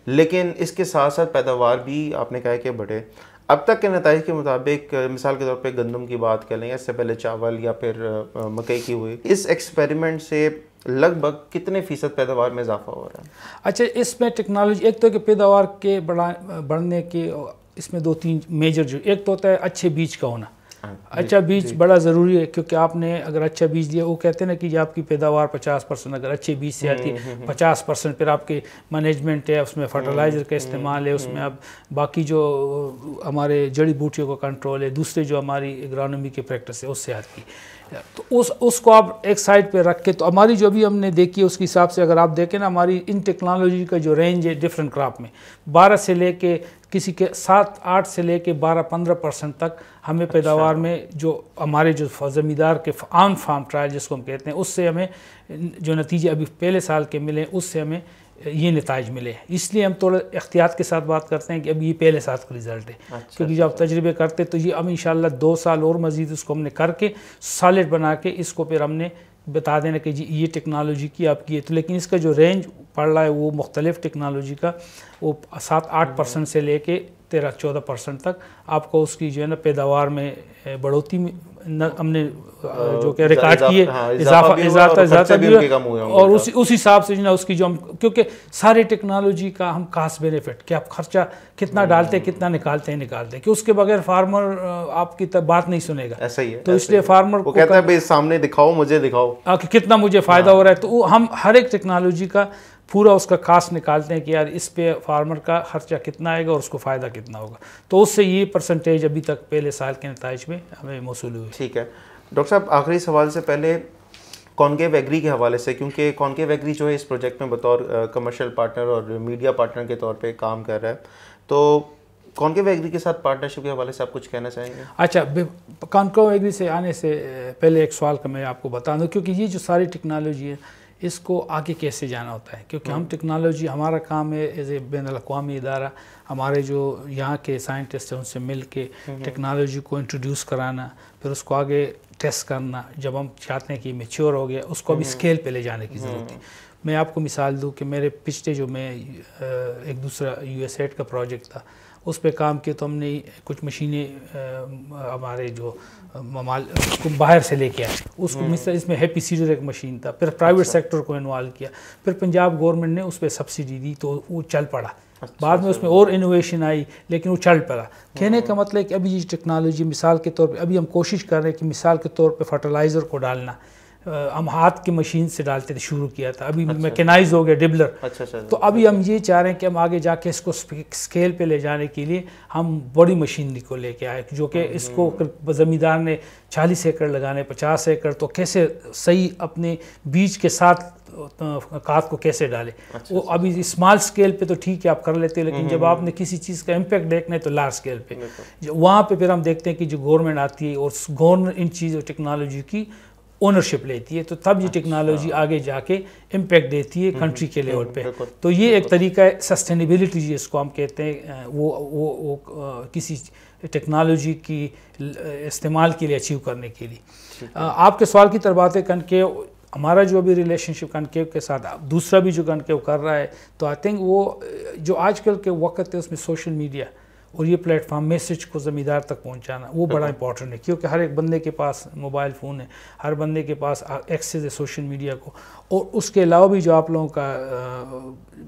لیکن اس کے ساتھ ساتھ پیداوار بھی آپ نے کہا کہ بڑھے۔ اب تک کے نتائج کے مطابق مثال کے طور پہ گندم کی بات کر لیں، اس سے پہلے چاول یا پھر مکئی کی ہوئی، اس ایکسپیریمنٹ سے لگ بھگ کتنے فیصد پیداوار میں اضافہ ہو رہا ہے؟ اچھا، اس میں ٹیکنالوجی ایک تو کہ پیداوار کے بڑھنے کے اس میں 2-3 میجر جو ایک تو ہوتا ہے اچھے بیج کا ہونا۔ اچھا بیج بڑا ضروری ہے، کیونکہ آپ نے اگر اچھا بیج دیا، وہ کہتے ہیں نا کہ آپ کی پیداوار 50% اگر اچھے بیج سے آتی ہے، 50% پھر آپ کے مینجمنٹ ہے، اس میں فرٹیلائزر کا استعمال ہے، اس میں اب باقی جو ہمارے جڑی بوٹیوں کا کنٹرول ہے، دوسرے جو ہماری ایگرانومی کی پریکٹس ہے اس سے آتی ہے۔ تو اس کو آپ ایک سائڈ پہ رکھ کے، تو ہماری جو ابھی ہم نے دیکھی ہے اس کے حساب سے اگر آپ دیکھیں نا، ہماری ان ٹیکنالوجی کا جو رینج ہے ڈفرینٹ کراپ میں 12 سے لے کے کسی کے 7-8 سے لے کے 12-15% تک ہمیں پیداوار میں جو ہمارے جو زمیندار کے آن فارم ٹرائل جس کو ہم کہتے ہیں، اس سے ہمیں جو نتیجے ابھی پہلے سال کے ملے اس سے ہمیں یہ نتائج ملے. اس لیے ہم تھوڑا احتیاط کے ساتھ بات کرتے ہیں کہ اب یہ پہلے سال کا رزلٹ ہے، کیونکہ جب تجربے کرتے تو یہ اب انشاءاللہ 2 سال اور مزید اس کو ہم نے کر کے سالڈ بنا کے اس کو پھر ہم نے بتا دینا کہ جی یہ ٹیکنالوجی کی آپ کی ہے. تو لیکن اس کا جو رینج پڑ رہا ہے وہ مختلف ٹیکنالوجی کا، وہ 7-8% سے لے کے 13-14% تک آپ کو اس کی جو ہے نا پیداوار میں بڑھوتی ہم نے جو کہ ریکارڈ کیے، اضافہ بھی اور اس حساب سے جو نا اس کی جو ہم، کیونکہ سارے ٹیکنالوجی کا ہم کاسٹ بینیفٹ کہ آپ خرچہ کتنا ڈالتے ہیں کتنا نکالتے ہیں کہ اس کے بغیر فارمر آپ کی بات نہیں سنے گا. ایسا ہی ہے، تو اس لیے فارمر کو کہتا ہے بھائی سامنے دکھاؤ، مجھے دکھاؤ کہ کتنا مجھے فائدہ ہو رہا ہے. تو ہم ہر ایک ٹیکنالوجی کا پورا اس کا کاسٹ نکالتے ہیں کہ یار اس پہ فارمر کا خرچہ کتنا آئے گا اور اس کو فائدہ کتنا ہوگا. تو اس سے یہ پرسنٹیج ابھی تک پہلے سال کے نتائج میں ہمیں موصول ہوئی. ٹھیک ہے ڈاکٹر صاحب، آخری سوال سے پہلے کانکیو ایگری کے حوالے سے، کیونکہ کانکیو ایگری جو ہے اس پروجیکٹ میں بطور کمرشل پارٹنر اور میڈیا پارٹنر کے طور پہ کام کر رہا ہے، تو کانکیو ایگری کے ساتھ پارٹنرشپ کے حوالے سے آپ کچھ کہنا چاہیں گے؟ اچھا، کانکیو ایگری سے آنے سے پہلے ایک سوال کا میں آپ کو بتا دوں، کیونکہ یہ جو ساری ٹیکنالوجی ہے اس کو آگے کیسے جانا ہوتا ہے، کیونکہ ہم ٹیکنالوجی، ہمارا کام ہے ایز اے بین الاقوامی ادارہ، ہمارے جو یہاں کے سائنٹسٹ ہیں ان سے مل کے ٹیکنالوجی کو انٹروڈیوس کرانا، پھر اس کو آگے ٹیسٹ کرنا. جب ہم چاہتے ہیں کہ میچور ہو گیا اس کو ابھی اسکیل پہ لے جانے کی ضرورت ہے. میں آپ کو مثال دوں کہ میرے پچھلے جو میں ایک دوسرا USAID کا پروجیکٹ تھا اس پہ کام کیا، تو ہم نے کچھ مشینیں ہمارے جو اس کو باہر سے لے کے آئے، اس کو اس میں ہیپی سیڈر ایک مشین تھا، پھر پرائیویٹ سیکٹر کو انوالو کیا، پھر پنجاب گورنمنٹ نے اس پہ سبسڈی دی تو وہ چل پڑا. بعد میں اس میں اور انوویشن آئی لیکن وہ چل پڑا. کہنے کا مطلب ہے کہ ابھی یہ ٹیکنالوجی مثال کے طور پہ ابھی ہم کوشش کر رہے ہیں کہ مثال کے طور پہ فرٹیلائزر کو ڈالنا ہم ہاتھ کی مشین سے ڈالتے تھے، شروع کیا تھا، ابھی میکنائز ہو گیا ڈبلر. تو ابھی ہم یہ چاہ رہے ہیں کہ ہم آگے جا کے اس کو اسکیل پہ لے جانے کے لیے ہم بڑی مشینری کو لے کے آئے، جو کہ اس کو زمیندار نے 40 ایکڑ لگانے 50 ایکڑ، تو کیسے صحیح اپنے بیج کے ساتھ کھاد کو کیسے ڈالے. وہ ابھی اسمال اسکیل پہ تو ٹھیک ہے آپ کر لیتے ہیں، لیکن جب آپ نے کسی چیز کا امپیکٹ دیکھنا ہے تو لارج اسکیل پہ، وہاں پہ پھر ہم دیکھتے ہیں کہ جو گورنمنٹ آتی ہے اور گورنمنٹ ان چیزوں ٹیکنالوجی کی اونرشپ لیتی ہے، تو تب یہ ٹیکنالوجی آگے جا کے امپیکٹ دیتی ہے کنٹری کے لیول پہ. تو یہ ایک طریقہ ہے سسٹینیبلٹی جس کو ہم کہتے ہیں، وہ کسی ٹیکنالوجی کی استعمال کے لیے اچیو کرنے کے لیے. آپ کے سوال کی طرف آتے کنکیو، ہمارا جو ابھی ریلیشن شپ کنکیو کے ساتھ دوسرا بھی جو کنکیو کر رہا ہے، تو آئی تھنک وہ جو آج کل کے وقت ہے اس میں سوشل میڈیا اور یہ پلیٹ فارم میسج کو زمیندار تک پہنچانا وہ بڑا امپورٹنٹ ہے، کیونکہ ہر ایک بندے کے پاس موبائل فون ہے، ہر بندے کے پاس ایکسیس ہے سوشل میڈیا کو. اور اس کے علاوہ بھی جو آپ لوگوں کا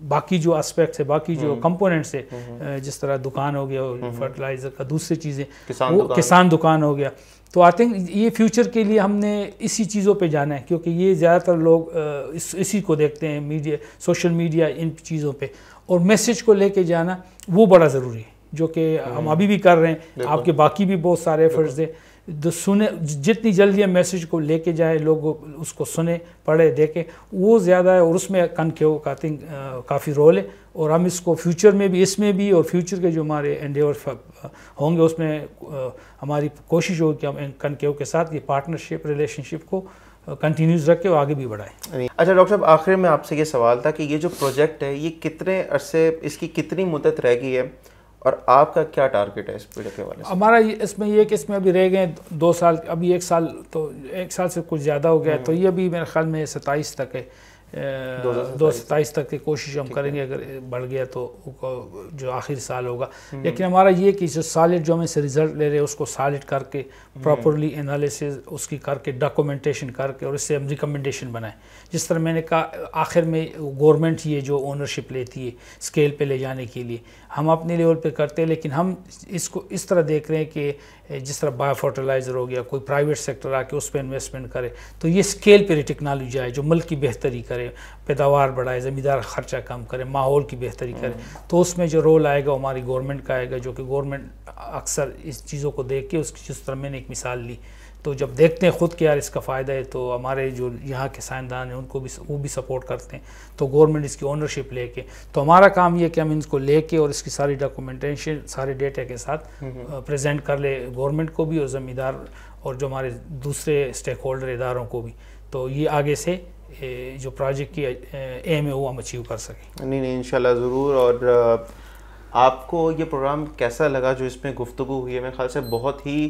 باقی جو اسپیکٹس ہے، باقی جو کمپوننٹس ہے، جس طرح دکان ہو گیا فرٹیلائزر کا، دوسری چیزیں وہ کسان دکان ہو گیا. تو آئی تھنک یہ فیوچر کے لیے ہم نے اسی چیزوں پہ جانا ہے، کیونکہ یہ زیادہ تر لوگ اسی کو دیکھتے ہیں، میڈیا، سوشل میڈیا، ان چیزوں پہ، اور میسج کو لے کے جانا وہ بڑا ضروری ہے، جو کہ ہم ابھی بھی کر رہے ہیں. آپ کے باقی بھی بہت سارے ایفرٹس ہیں، سنے جتنی جلدی ہم میسج کو لے کے جائیں، لوگ اس کو سنیں، پڑھیں، دیکھیں، وہ زیادہ ہے. اور اس میں کنکیو کا کافی رول ہے، اور ہم اس کو فیوچر میں بھی، اس میں بھی، اور فیوچر کے جو ہمارے انڈیور ہوں گے اس میں ہماری کوشش ہوگی کہ ہم کنکیو کے ساتھ یہ پارٹنرشپ ریلیشن شپ کو کنٹینیوز رکھے اور آگے بھی بڑھائیں. اچھا ڈاکٹر صاحب، آخر میں آپ سے یہ سوال تھا کہ یہ جو پروجیکٹ ہے یہ کتنے عرصے، اس کی کتنی مدت رہ گئی ہے، اور آپ کا کیا ٹارگیٹ ہے اس پروجیکٹ کے حوالے سے؟ ہمارا اس میں یہ کہ اس میں ابھی رہ گئے 2 سال، ابھی 1 سال، تو 1 سال سے کچھ زیادہ ہو گیا، تو یہ ابھی میرے خیال میں 27 تک ہے، 2027 تک کی کوشش ہم کریں گے، اگر بڑھ گیا تو جو آخری سال ہوگا. لیکن ہمارا یہ کہ جو سالڈ جو ہم سے رزلٹ لے رہے ہیں اس کو سالڈ کر کے پراپرلی انالیسز اس کی کر کے ڈاکومنٹیشن کر کے، اور اس سے ہم ریکمنڈیشن بنائیں. جس طرح میں نے کہا آخر میں گورنمنٹ یہ جو اونرشپ لیتی ہے اسکیل پہ لے جانے کے لیے، ہم اپنے لیول پہ کرتے ہیں، لیکن ہم اس کو اس طرح دیکھ رہے ہیں کہ جس طرح بایو فرٹیلائزر ہو گیا، کوئی پرائیویٹ سیکٹر آ کے اس پہ انویسٹمنٹ کرے، تو یہ اسکیل پہ ٹیکنالوجی آئے جو ملک کی بہتری کرے. کرے, پیداوار بڑھائے, زمیندار خرچہ کم کرے, ماحول کی بہتری کرے, تو اس میں جو رول آئے گا وہ ہماری گورنمنٹ کا آئے گا, جو کہ گورنمنٹ اکثر اس چیزوں کو دیکھ کے اس کی, جس طرح میں نے ایک مثال لی, تو جب دیکھتے ہیں خود کہ یار اس کا فائدہ ہے, تو ہمارے جو یہاں کے سائنسدان ہیں ان کو بھی وہ بھی سپورٹ کرتے ہیں, تو گورنمنٹ اس کی اونرشپ لے کے, تو ہمارا کام یہ کہ ہم ان کو لے کے اور اس کی ساری ڈاکومنٹیشن سارے ڈیٹا کے ساتھ پریزنٹ کر لے گورنمنٹ کو بھی اور زمیندار اور جو ہمارے دوسرے اسٹیک ہولڈر اداروں کو بھی, تو یہ آگے سے جو پروجیکٹ کی ایم ہے وہ ہم اچیو کر سکیں. نہیں انشاءاللہ ضرور. اور آپ کو یہ پروگرام کیسا لگا جو اس میں گفتگو ہوئی ہے؟ میرے خیال سے بہت ہی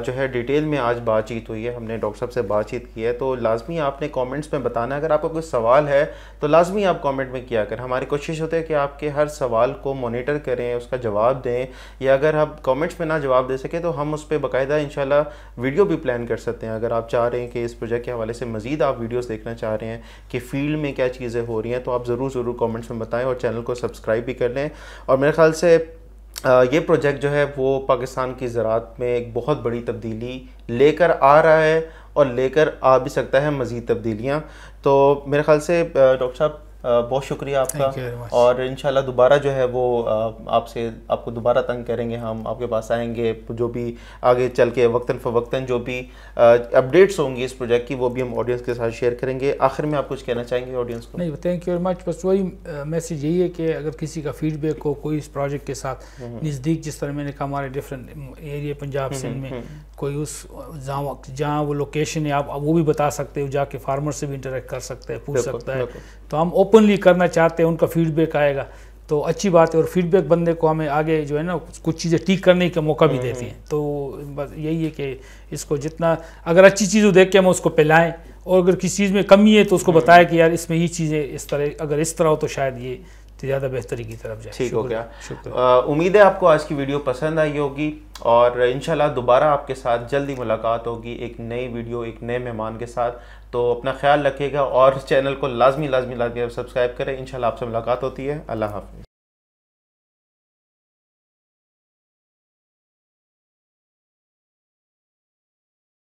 جو ہے ڈیٹیل میں آج بات چیت ہوئی ہے, ہم نے ڈاکٹر صاحب سے بات چیت کی ہے, تو لازمی آپ نے کامنٹس میں بتانا ہے. اگر آپ کا کوئی سوال ہے تو لازمی آپ کامنٹ میں کیا کریں. ہماری کوشش ہوتی ہے کہ آپ کے ہر سوال کو مانیٹر کریں, اس کا جواب دیں, یا اگر آپ کامنٹس میں نہ جواب دے سکیں تو ہم اس پہ باقاعدہ انشاءاللہ ویڈیو بھی پلان کر سکتے ہیں. اگر آپ چاہ رہے ہیں کہ اس پروجیکٹ کے حوالے سے مزید آپ ویڈیوز دیکھنا چاہ رہے ہیں کہ فیلڈ میں کیا چیزیں ہو رہی ہیں, تو آپ ضرور کامنٹس میں بتائیں, اور چینل کو سبسکرائب بھی کر لیں. اور میرے خیال سے یہ پروجیکٹ جو ہے وہ پاکستان کی زراعت میں ایک بہت بڑی تبدیلی لے کر آ رہا ہے, اور لے کر آ بھی سکتا ہے مزید تبدیلیاں. تو میرے خیال سے ڈاکٹر صاحب بہت شکریہ آپ کا, اور انشاءاللہ دوبارہ جو ہے وہ آپ کو دوبارہ تنگ کریں گے, ہم آپ کے پاس آئیں گے, جو بھی آگے چل کے وقتاً فوقتاً جو بھی اپڈیٹس ہوں گی اس پروجیکٹ کی وہ بھی ہم آڈینس کے ساتھ شیئر کریں گے. آخر میں آپ کچھ کہنا چاہیں گے آڈینس کو؟ نہیں, تھینک یو ویری مچ. بس وہی میسیج یہی ہے کہ اگر کسی کا فیڈ بیک ہو کوئی اس پروجیکٹ کے ساتھ نزدیک, جس طرح میں نے کہا ہمارے ڈفرینٹ ایریا پنجاب سندھ میں کوئی اس جہاں وہ لوکیشن ہے, آپ وہ بھی بتا سکتے ہو, جا کے فارمر سے بھی انٹریکٹ کر سکتے ہیں, پوچھ سکتا ہے. تو ہم اوپنلی کرنا چاہتے ہیں, ان کا فیڈ بیک آئے گا تو اچھی بات ہے, اور فیڈ بیک بندے کو ہمیں آگے جو ہے نا کچھ چیزیں ٹھیک کرنے کا موقع بھی دیتی ہیں. تو بس یہی ہے کہ اس کو جتنا اگر اچھی چیزوں دیکھ کے ہم اس کو پھیلائیں, اور اگر کسی چیز میں کمی ہے تو اس کو بتائیں کہ یار اس میں یہ چیزیں اس طرح, اگر اس طرح ہو تو شاید یہ زیادہ بہتری کی طرف جائے. ٹھیک ہو گیا. امید ہے آپ کو آج کی ویڈیو پسند آئی ہوگی, اور انشاءاللہ دوبارہ آپ کے ساتھ جلدی ملاقات ہوگی ایک نئی ویڈیو ایک نئے مہمان کے ساتھ. تو اپنا خیال رکھیے گا, اور چینل کو لازمی سبسکرائب کریں. انشاءاللہ آپ سے ملاقات ہوتی ہے. اللہ حافظ.